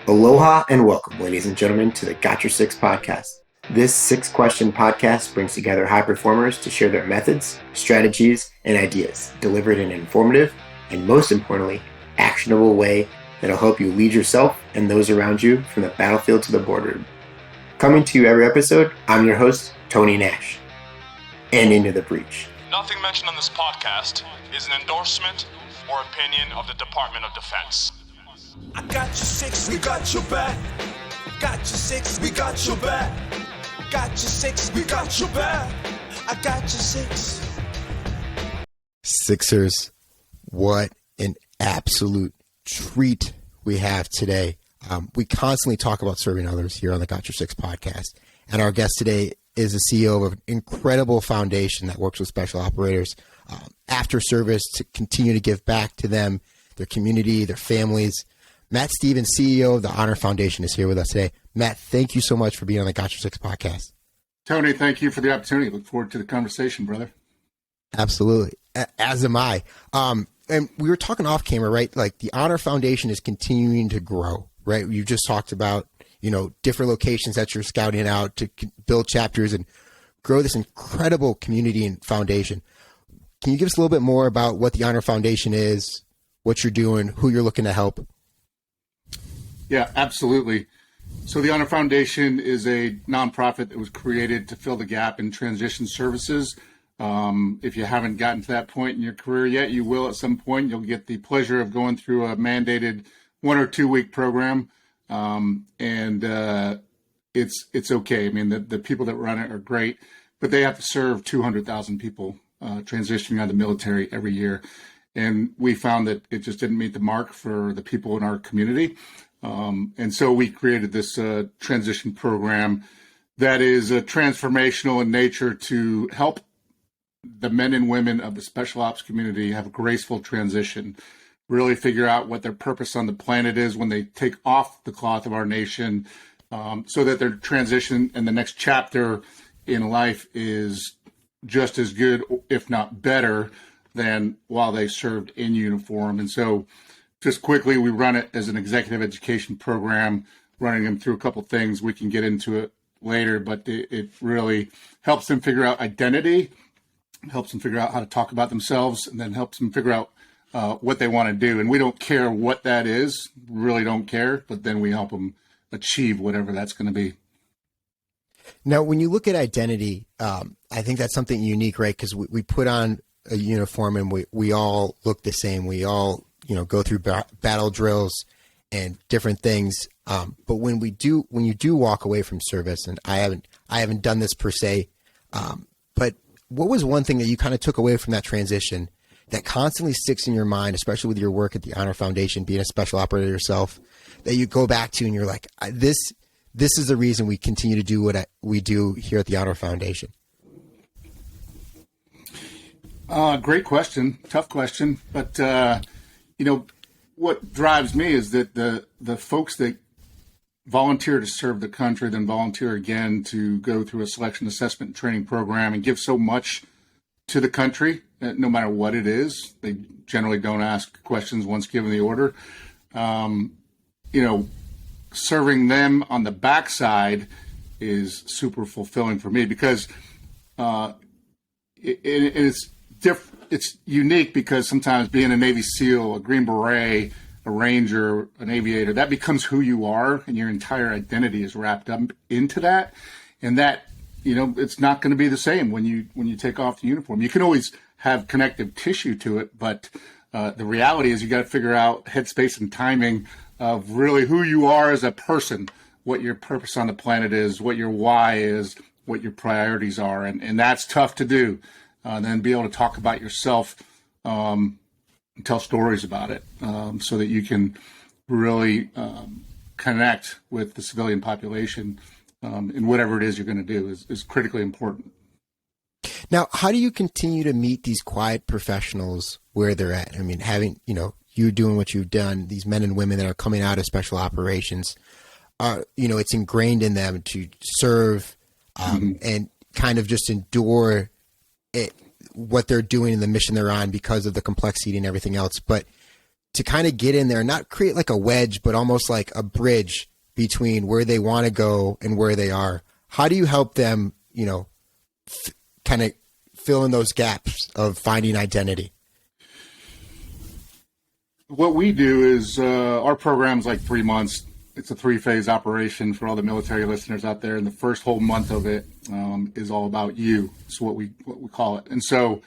Aloha and welcome, ladies and gentlemen, to the Got Your Six podcast. This six-question podcast brings together high performers to share their methods, strategies, and ideas, delivered in an informative and, most importantly, actionable way that'll help you lead yourself and those around you from the battlefield to the boardroom. Coming to you every episode, I'm your host, Tony Nash. And into the breach. Nothing mentioned on this podcast is an endorsement or opinion of the Department of Defense. I got your six, we got your back. Got your six, we got your back. Got your six, we got your back. I got your six. Sixers, what an absolute treat we have today. We constantly talk about serving others here on the Got Your Six podcast. And our guest today is the CEO of an incredible foundation that works with special operators after service to continue to give back to them, their community, their families. Matt Stevens, CEO of the Honor Foundation, is here with us today. Matt, thank you so much for being on the Got Your Six podcast. Tony, thank you for the opportunity. Look forward to the conversation, brother. Absolutely. As am I. And we were talking off camera, right? Like the Honor Foundation is continuing to grow, right? You just talked about, different locations that you're scouting out to build chapters and grow this incredible community and foundation. Can you give us a little bit more about what the Honor Foundation is, what you're doing, who you're looking to help? Yeah, absolutely. So the Honor Foundation is a nonprofit that was created to fill the gap in transition services. If you haven't gotten to that point in your career yet, you will at some point. You'll get the pleasure of going through a mandated 1 or 2 week program. It's okay. I mean, the people that run it are great, but they have to serve 200,000 people transitioning out of the military every year. And we found that it just didn't meet the mark for the people in our community. And so we created this transition program that is transformational in nature to help the men and women of the special ops community have a graceful transition, really figure out what their purpose on the planet is when they take off the cloth of our nation, so that their transition and the next chapter in life is just as good, if not better, than while they served in uniform. And so just quickly, we run it as an executive education program, running them through a couple things. We can get into it later, but it really helps them figure out identity, helps them figure out how to talk about themselves, and then helps them figure out what they want to do. And we don't care what that is, really don't care, but then we help them achieve whatever that's going to be. Now, when you look at identity, I think that's something unique, right? Because we put on a uniform and we all look the same. We all go through battle drills and different things. But when you do walk away from service, and I haven't done this per se, but what was one thing that you kind of took away from that transition that constantly sticks in your mind, especially with your work at the Honor Foundation, being a special operator yourself, that you go back to and you're like, this is the reason we continue to do what we do here at the Honor Foundation? Great question. Tough question. But, what drives me is that the folks that volunteer to serve the country, then volunteer again to go through a selection assessment and training program and give so much to the country, no matter what it is. They generally don't ask questions once given the order. Serving them on the backside is super fulfilling for me because it's different. It's unique because sometimes being a Navy SEAL, a Green Beret, a Ranger, an aviator, that becomes who you are, and your entire identity is wrapped up into that. And that, it's not going to be the same when you take off the uniform. You can always have connective tissue to it, but the reality is you got to figure out headspace and timing of really who you are as a person, what your purpose on the planet is, what your why is, what your priorities are, and that's tough to do. Then be able to talk about yourself and tell stories about it so that you can really connect with the civilian population in whatever it is you're going to do is critically important. Now, how do you continue to meet these quiet professionals where they're at? I mean, having, you doing what you've done, these men and women that are coming out of special operations, it's ingrained in them to serve and kind of just endure what they're doing and the mission they're on because of the complexity and everything else. But to kind of get in there, not create like a wedge, but almost like a bridge between where they want to go and where they are? How do you help them, kind of fill in those gaps of finding identity? What we do is our program's like 3 months. It's a 3-phase operation for all the military listeners out there. And the first whole month of it is all about you. It's what we call it. And so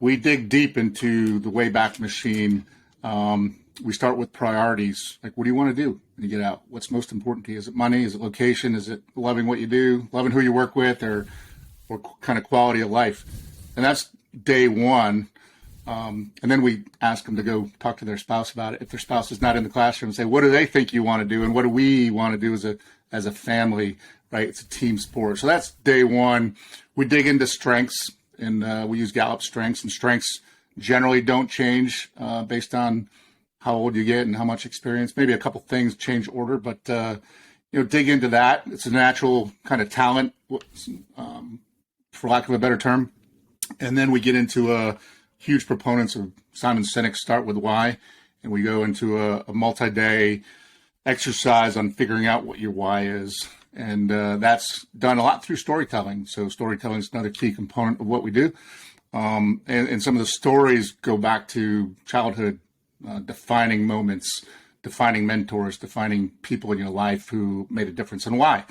we dig deep into the Wayback Machine. We start with priorities. Like, what do you want to do when you get out? What's most important to you? Is it money? Is it location? Is it loving what you do, loving who you work with, or kind of quality of life? And that's day one. And then we ask them to go talk to their spouse about it. If their spouse is not in the classroom, say, what do they think you want to do? And what do we want to do as a family, right? It's a team sport. So that's day one. We dig into strengths, and we use Gallup strengths, and strengths generally don't change based on how old you get and how much experience. Maybe a couple things change order, but dig into that. It's a natural kind of talent, for lack of a better term. And then we get into huge proponents of Simon Sinek's Start With Why, and we go into a multi-day exercise on figuring out what your why is. And that's done a lot through storytelling. So storytelling is another key component of what we do. And some of the stories go back to childhood, defining moments, defining mentors, defining people in your life who made a difference, and why.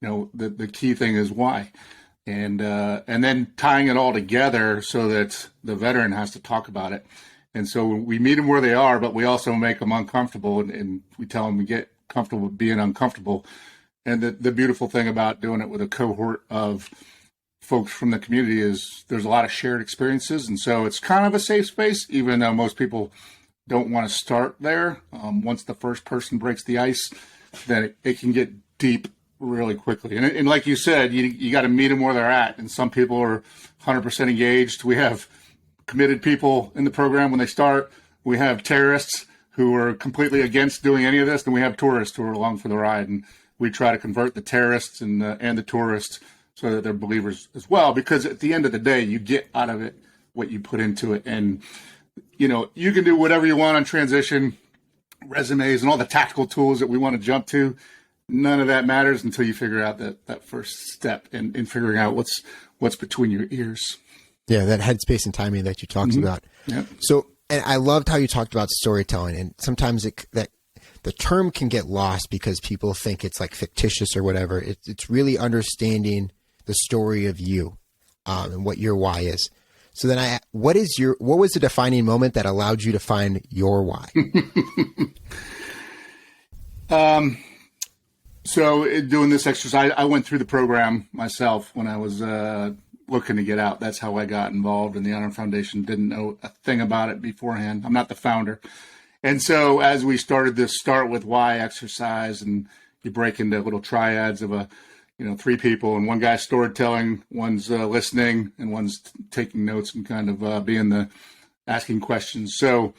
The key thing is why. And then tying it all together so that the veteran has to talk about it. And so we meet them where they are, but we also make them uncomfortable, and we tell them we get comfortable with being uncomfortable. And the beautiful thing about doing it with a cohort of folks from the community is there's a lot of shared experiences. And so it's kind of a safe space, even though most people don't want to start there. Once the first person breaks the ice, then it can get deep really quickly. And like you said, you got to meet them where they're at. And some people are 100% engaged. We have committed people in the program when they start. We have terrorists who are completely against doing any of this. And we have tourists who are along for the ride. And we try to convert the terrorists and the tourists so that they're believers as well. Because at the end of the day, you get out of it what you put into it. And, you can do whatever you want on transition, resumes, and all the tactical tools that we want to jump to. None of that matters until you figure out that first step in figuring out what's between your ears. Yeah, that headspace and timing that you talked about. Yep. So, and I loved how you talked about storytelling, and sometimes that the term can get lost because people think it's like fictitious or whatever. It's really understanding the story of you and what your why is. So then what was the defining moment that allowed you to find your why? So doing this exercise, I went through the program myself when I was looking to get out. That's how I got involved in the Honor Foundation. Didn't know a thing about it beforehand. I'm not the founder. And so as we started this Start With Why exercise, and you break into little triads of 3 people, and one guy's storytelling, one's listening, and one's taking notes and kind of being asking questions. So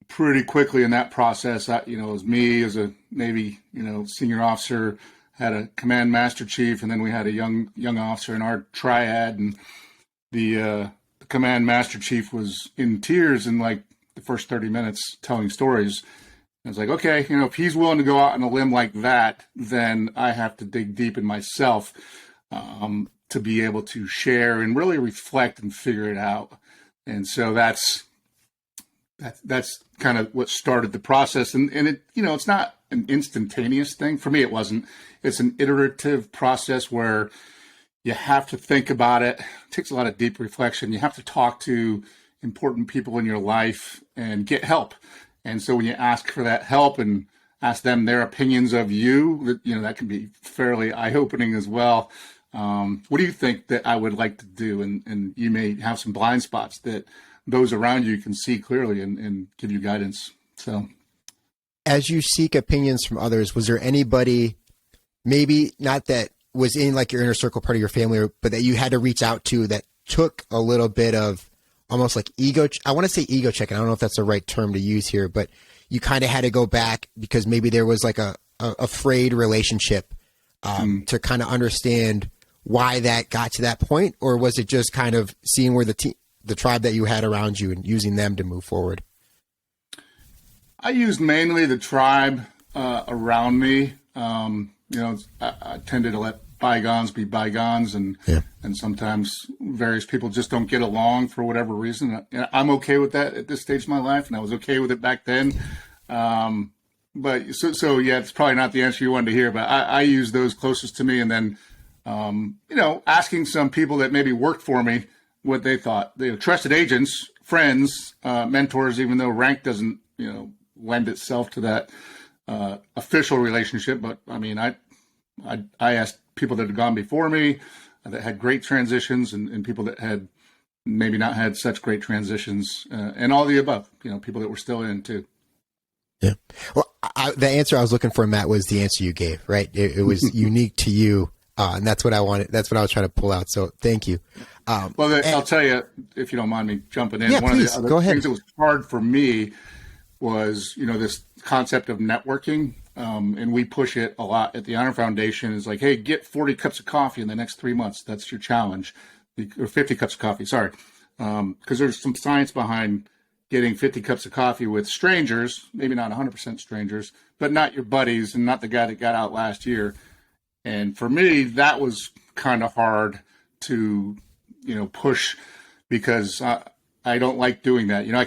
pretty quickly in that process, it was me as a Navy, senior officer, had a command master chief, and then we had a young officer in our triad, and the command master chief was in tears in like the first 30 minutes telling stories. I was like, okay, if he's willing to go out on a limb like that, then I have to dig deep in myself to be able to share and really reflect and figure it out. And so that's kind of what started the process. And it, it's not an instantaneous thing. For me, it wasn't. It's an iterative process where you have to think about it. It takes a lot of deep reflection. You have to talk to important people in your life and get help. And so when you ask for that help and ask them their opinions of you, that can be fairly eye-opening as well. What do you think that I would like to do? And you may have some blind spots that those around you can see clearly and give you guidance. So as you seek opinions from others, was there anybody, maybe not that was in like your inner circle part of your family, but that you had to reach out to that took a little bit of almost like I want to say ego checking. I don't know if that's the right term to use here, but you kind of had to go back because maybe there was like a frayed relationship to kind of understand why that got to that point? Or was it just kind of seeing where the tribe that you had around you and using them to move forward? I used mainly the tribe around me. I tended to let bygones be bygones, and sometimes various people just don't get along for whatever reason. I'm okay with that at this stage of my life, and I was okay with it back then. But yeah, it's probably not the answer you wanted to hear, but I use those closest to me, and then asking some people that maybe worked for me what they thought. They trusted agents, friends, mentors, even though rank doesn't lend itself to that official relationship. But I mean, I asked people that had gone before me that had great transitions, and people that had maybe not had such great transitions, and all the above, people that were still in too. Yeah. Well, the answer I was looking for, Matt, was the answer you gave, right? It was unique to you. And that's what I wanted. That's what I was trying to pull out. So thank you. I'll tell you, if you don't mind me jumping in. Yeah, one please, of the go other ahead. things that was hard for me was, this concept of networking. And we push it a lot at the Honor Foundation. Is like, hey, get 40 cups of coffee in the next 3 months. That's your challenge. Or 50 cups of coffee, sorry. Because there's some science behind getting 50 cups of coffee with strangers, maybe not 100% strangers, but not your buddies and not the guy that got out last year. And for me, that was kind of hard to, push, because I don't like doing that. I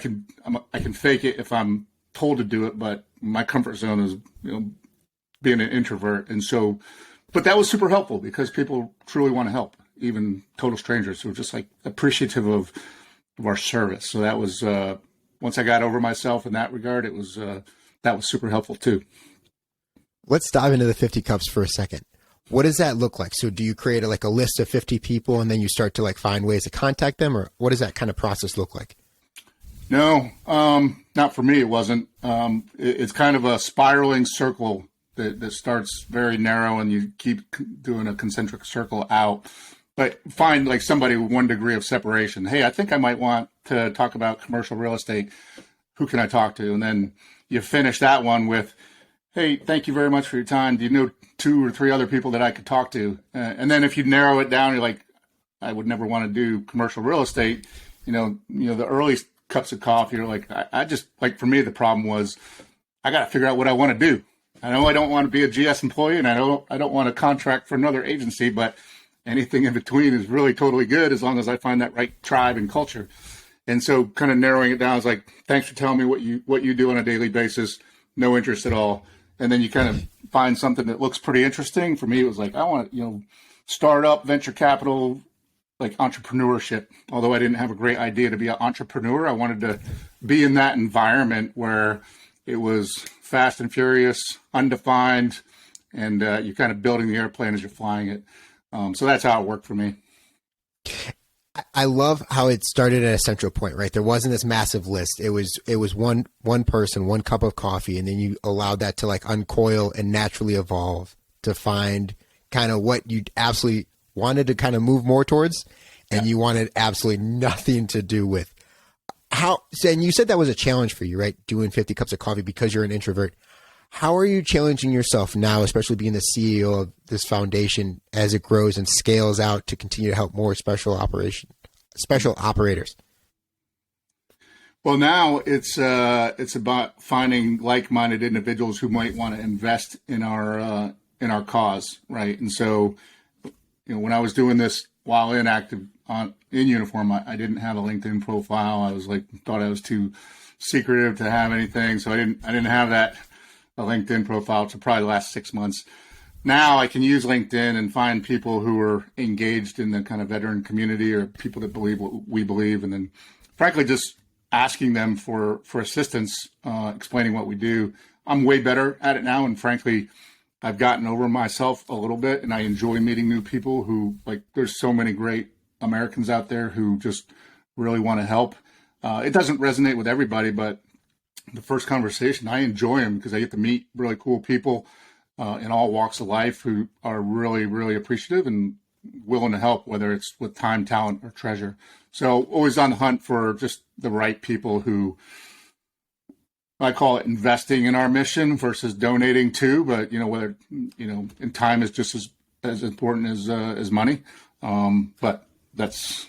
can fake it if I'm told to do it, but my comfort zone is, being an introvert. And so, but that was super helpful because people truly want to help, even total strangers who are just like appreciative of our service. So that was, once I got over myself in that regard, it was, that was super helpful too. Let's dive into the 50 cups for a second. What does that look like? So do you create a list of 50 people and then you start to find ways to contact them, or what does that kind of process look like? No, not for me. It wasn't. It's kind of a spiraling circle that starts very narrow, and you keep doing a concentric circle out. But find somebody with 1 degree of separation. Hey, I think I might want to talk about commercial real estate. Who can I talk to? And then you finish that one with, hey, thank you very much for your time. Do you know 2 or 3 other people that I could talk to? And then if you narrow it down, you're like, I would never want to do commercial real estate. The early cups of coffee, you're like, I just, for me, the problem was I got to figure out what I want to do. I know I don't want to be a GS employee, and I don't want to contract for another agency, but anything in between is really totally good as long as I find that right tribe and culture. And so kind of narrowing it down is like, thanks for telling me what you do on a daily basis. No interest at all. And then you kind of find something that looks pretty interesting. For me, it was like, I want to, start up venture capital, entrepreneurship. Although I didn't have a great idea to be an entrepreneur, I wanted to be in that environment where it was fast and furious, undefined, and you're kind of building the airplane as you're flying it. So that's how it worked for me. I love how it started at a central point, right? There wasn't this massive list. It was one person, 1 cup of coffee, and then you allowed that to uncoil and naturally evolve to find kind of what you absolutely wanted to kind of move more towards, and you wanted absolutely nothing to do with. And you said that was a challenge for you, right? Doing 50 cups of coffee because you're an introvert. How are you challenging yourself now, especially being the CEO of this foundation as it grows and scales out to continue to help more special operators? Well, now it's about finding like-minded individuals who might want to invest in our cause, right? And so, when I was doing this while inactive in uniform, I didn't have a LinkedIn profile. I was thought I was too secretive to have anything, so I didn't have a LinkedIn profile to probably the last 6 months. Now I can use LinkedIn and find people who are engaged in the kind of veteran community or people that believe what we believe, and then frankly just asking them for assistance, explaining what we do. I'm way better at it now, and frankly, I've gotten over myself a little bit, and I enjoy meeting new people who, there's so many great Americans out there who just really want to help. It doesn't resonate with everybody, but the first conversation, I enjoy them because I get to meet really cool people in all walks of life who are really, really appreciative and willing to help, whether it's with time, talent, or treasure. So always on the hunt for just the right people who, I call it investing in our mission versus donating to, but whether and time is just as important as money. But that's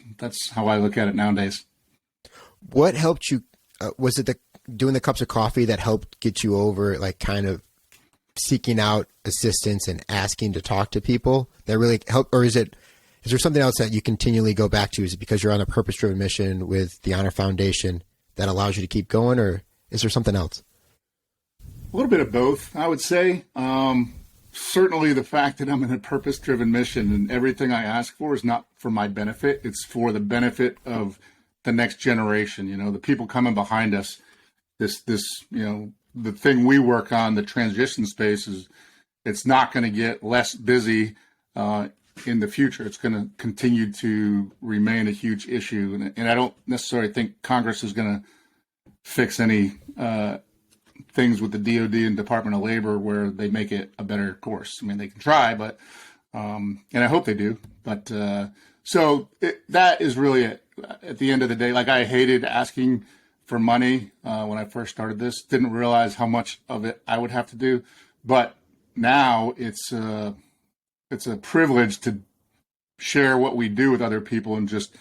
how I look at it nowadays. What helped you? Was it doing the cups of coffee that helped get you over like kind of seeking out assistance and asking to talk to people that really helped? Or is there something else that you continually go back to? Is it because you're on a purpose-driven mission with the Honor Foundation that allows you to keep going, or is there something else? A little bit of both, I would say. Certainly the fact that I'm in a purpose-driven mission and everything I ask for is not for my benefit. It's for the benefit of the next generation, the people coming behind us. This, the thing we work on, the transition space, it's not going to get less busy in the future. It's going to continue to remain a huge issue. And I don't necessarily think Congress is going to fix any things with the DOD and Department of Labor where they make it a better course. I mean, they can try, but and I hope they do. But that is really it. At the end of the day, like, I hated asking for money when I first started this. Didn't realize how much of it I would have to do, but now it's a privilege to share what we do with other people and just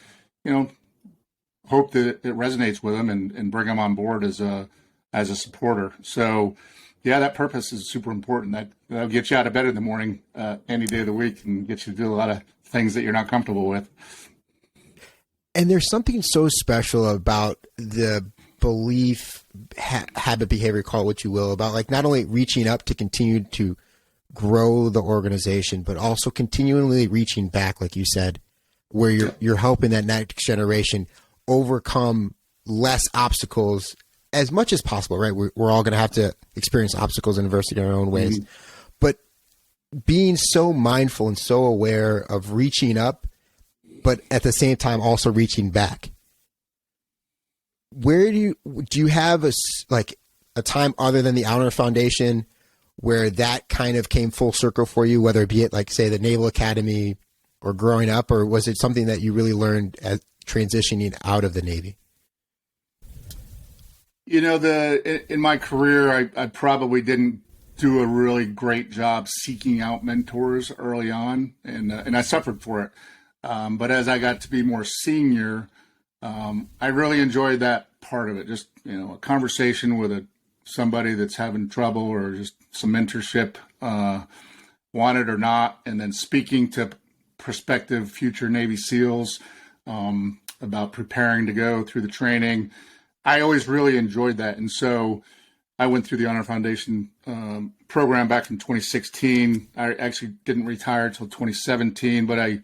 hope that it resonates with them and bring them on board as a supporter. So yeah, that purpose is super important. That'll get you out of bed in the morning any day of the week and get you to do a lot of things that you're not comfortable with. And there's something so special about the belief, habit, behavior, call it what you will, about like not only reaching up to continue to grow the organization, but also continually reaching back, like you said, where you're helping that next generation overcome less obstacles as much as possible, right? We're all going to have to experience obstacles and adversity in our own ways, but being so mindful and so aware of reaching up, but at the same time also reaching back. Where do you have a time other than the Honor Foundation where that kind of came full circle for you, whether it be at, like, say, the Naval Academy or growing up, or was it something that you really learned as transitioning out of the Navy? In my career, I probably didn't do a really great job seeking out mentors early on, and I suffered for it. But as I got to be more senior, I really enjoyed that part of it. Just, a conversation with somebody that's having trouble, or just some mentorship, wanted or not, and then speaking to prospective future Navy SEALs about preparing to go through the training. I always really enjoyed that. And so I went through the Honor Foundation program back in 2016. I actually didn't retire until 2017, but I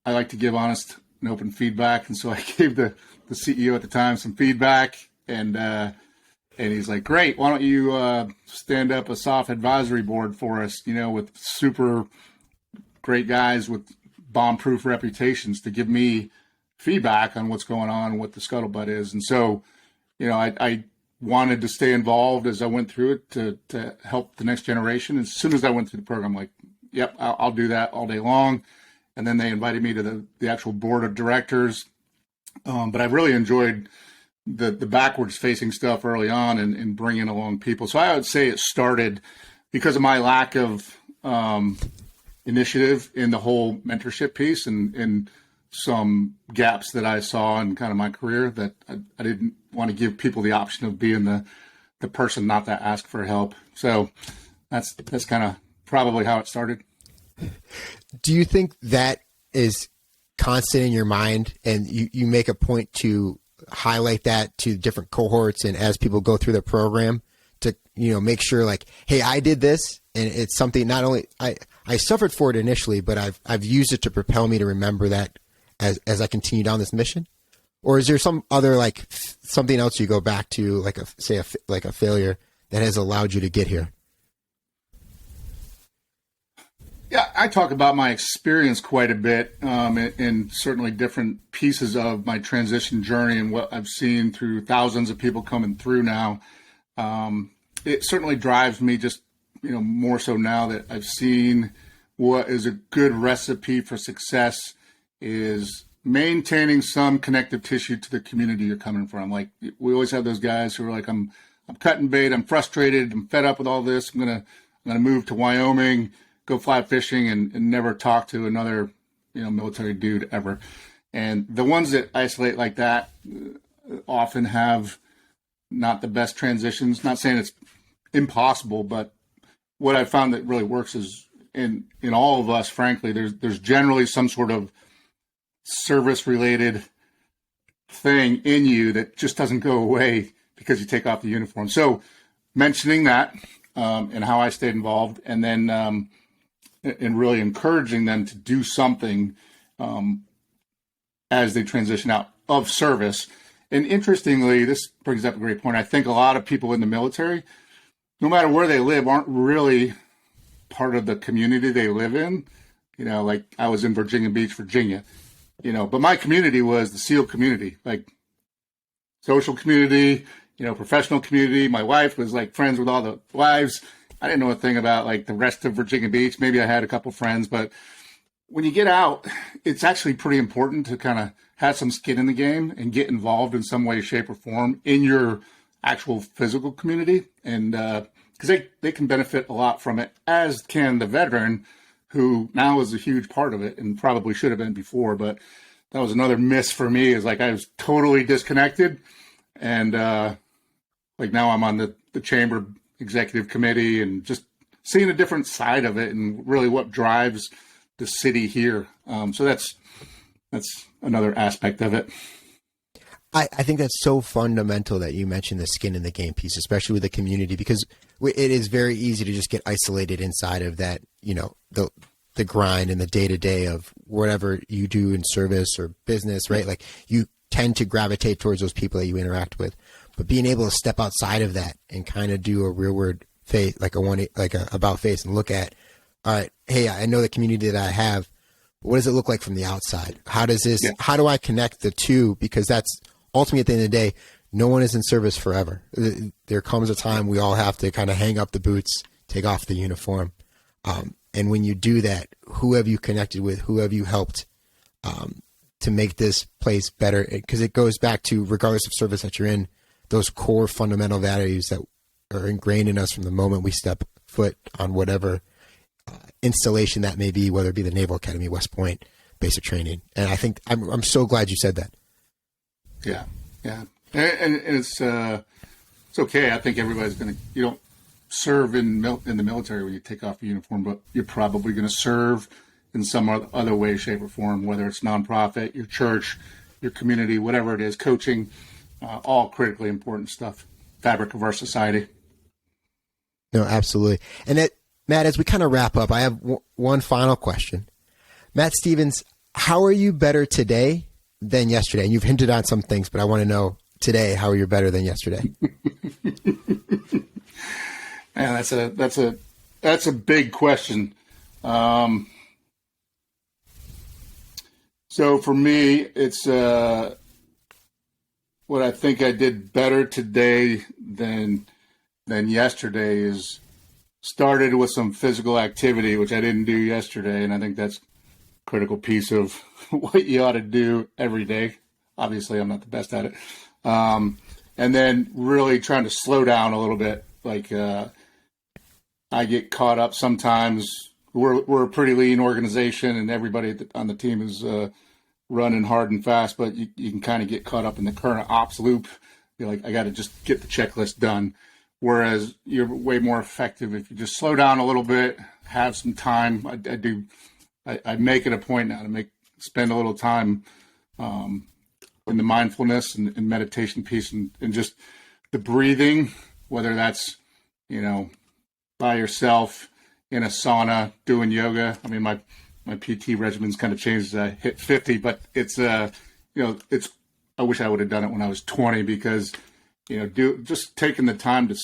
like to give honest and open feedback. And so I gave the CEO at the time some feedback, and he's like, great, why don't you stand up a SOF advisory board for us, with super great guys with bomb-proof reputations to give me feedback on what's going on and what the scuttlebutt is. And so, I wanted to stay involved as I went through it to help the next generation. As soon as I went through the program, I'm like, yep, I'll do that all day long. And then they invited me to the actual board of directors. But I really enjoyed the backwards facing stuff early on and bringing along people. So I would say it started because of my lack of initiative in the whole mentorship piece and some gaps that I saw in kind of my career that I didn't want to give people the option of being the person not to ask for help. So that's kind of probably how it started. Do you think that is constant in your mind, and you make a point to highlight that to different cohorts and as people go through the program to, make sure like, hey, I did this, and it's something not only I suffered for it initially, but I've used it to propel me to remember that as I continue down this mission? Or is there some other, like, something else you go back to, like a failure that has allowed you to get here? Yeah, I talk about my experience quite a bit, in certainly different pieces of my transition journey and what I've seen through thousands of people coming through now. It certainly drives me just, more so now that I've seen what is a good recipe for success is maintaining some connective tissue to the community you're coming from. Like, we always have those guys who are like, I'm cutting bait, I'm frustrated, I'm fed up with all this, I'm gonna move to Wyoming, go fly fishing, and never talk to another military dude ever. And the ones that isolate like that, often have not the best transitions. Not saying it's impossible, but what I found that really works is in all of us, frankly, there's generally some sort of service related thing in you that just doesn't go away because you take off the uniform. So mentioning that and how I stayed involved, and then and really encouraging them to do something as they transition out of service. And interestingly, this brings up a great point. I think a lot of people in the military, no matter where they live, aren't really part of the community they live in. You know, like I was in Virginia Beach, Virginia, you know, but my community was the SEAL community, like social community, you know, professional community. My wife was like friends with all the wives. I didn't know a thing about like the rest of Virginia Beach. Maybe I had a couple friends, but when you get out, it's actually pretty important to kind of have some skin in the game and get involved in some way, shape, or form in your actual physical community. And because they can benefit a lot from it, as can the veteran, who now is a huge part of it and probably should have been before. But that was another miss for me, is like I was totally disconnected. And like now I'm on the chamber executive committee and just seeing a different side of it and really what drives the city here. So that's another aspect of it. I think that's so fundamental that you mentioned the skin in the game piece, especially with the community, because it is very easy to just get isolated inside of that, you know, the grind and the day to day of whatever you do in service or business, right? Like you tend to gravitate towards those people that you interact with, but being able to step outside of that and kind of do a real word face, like a about face, and look at, all right, hey, I know the community that I have. What does it look like from the outside? How do I connect the two? Because that's ultimately, at the end of the day, no one is in service forever. There comes a time we all have to kind of hang up the boots, take off the uniform. And when you do that, who have you connected with? Who have you helped to make this place better? Because it goes back to, regardless of service that you're in, those core fundamental values that are ingrained in us from the moment we step foot on whatever installation that may be, whether it be the Naval Academy, West Point, basic training. And I think I'm so glad you said that. Yeah. And it's okay. I think everybody's you don't serve in the military when you take off your uniform, but you're probably going to serve in some other way, shape, or form, whether it's nonprofit, your church, your community, whatever it is, coaching, all critically important stuff, fabric of our society. No, absolutely. And Matt, as we kind of wrap up, I have one final question. Matt Stevens, how are you better today than yesterday? And you've hinted on some things, but I want to know today how you're better than yesterday. Man, that's a big question. So for me, it's what I think I did better today than yesterday is started with some physical activity, which I didn't do yesterday, and I think that's a critical piece of what you ought to do every day. Obviously, I'm not the best at it. And then really trying to slow down a little bit. Like I get caught up sometimes. We're a pretty lean organization, and everybody on the team is running hard and fast, but you can kind of get caught up in the current ops loop. You're like, I got to just get the checklist done. Whereas you're way more effective if you just slow down a little bit, have some time. I make it a point now to spend a little time in the mindfulness and meditation piece and just the breathing, whether that's, you know, by yourself in a sauna doing yoga. I mean, my PT regimen's kind of changed as I hit 50, but it's I wish I would have done it when I was 20, because just taking the time to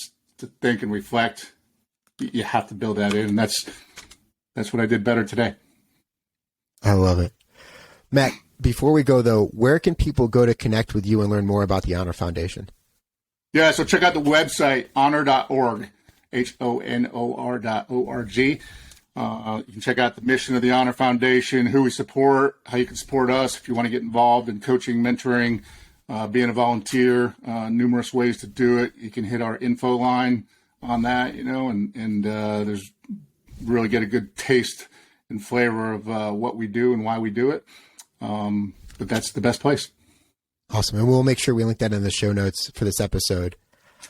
think and reflect, you have to build that in, and that's what I did better today. I love it. Matt, before we go though, where can people go to connect with you and learn more about the Honor Foundation? Yeah, so check out the website, honor.org, HONOR.org. You can check out the mission of the Honor Foundation, who we support, how you can support us if you want to get involved in coaching, mentoring, being a volunteer, numerous ways to do it. You can hit our info line on that, and there's really get a good taste and flavor of what we do and why we do it. But that's the best place. Awesome. And we'll make sure we link that in the show notes for this episode.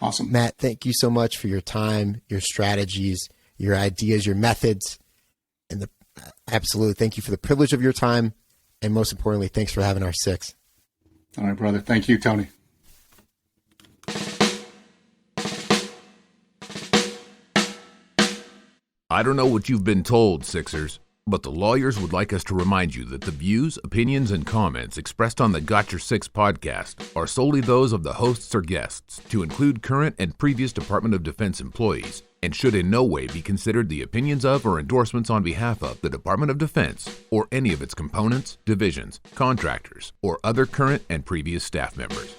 Awesome. Matt, thank you so much for your time, your strategies, your ideas, your methods, and absolutely thank you for the privilege of your time. And most importantly, thanks for having our six. All right, brother. Thank you, Tony. I don't know what you've been told, Sixers, but the lawyers would like us to remind you that the views, opinions, and comments expressed on the Got Your Six podcast are solely those of the hosts or guests, to include current and previous Department of Defense employees, and should in no way be considered the opinions of or endorsements on behalf of the Department of Defense or any of its components, divisions, contractors, or other current and previous staff members.